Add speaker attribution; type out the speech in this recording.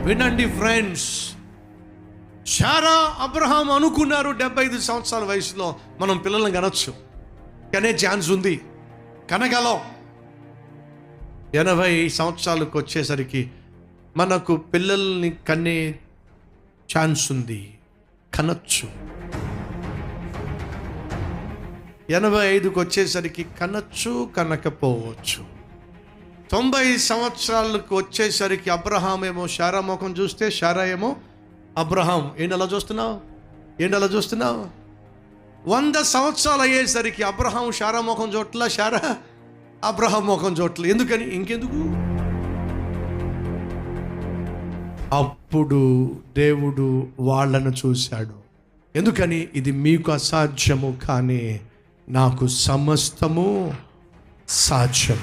Speaker 1: వినండి friends, Sarah Abraham అనుకున్నారు 75 సంవత్సరాల వయసులో మనం పిల్లల్ని కనొచ్చు, కనే ఛాన్స్ ఉంది, కనగలం. 80 సంవత్సరాలకు వచ్చేసరికి మనకు పిల్లల్ని కనే ఛాన్స్ ఉంది, కనొచ్చు. 85కు వచ్చేసరికి కనొచ్చు, కనకపోవచ్చు. 90 సంవత్సరాలకు వచ్చేసరికి అబ్రహాం ఏమో శారా ముఖం చూస్తే, శారా ఏమో అబ్రహాం. ఏంటి అలా చూస్తున్నావు? 100 సంవత్సరాలు అయ్యేసరికి అబ్రహాం శారా ముఖం చోట్ల, శారా అబ్రహాం ముఖం చోట్ల. ఎందుకని? ఇంకెందుకు? అప్పుడు దేవుడు వాళ్ళను చూశాడు. ఎందుకని? ఇది మీకు అసాధ్యము, కానీ నాకు సమస్తము సాధ్యం.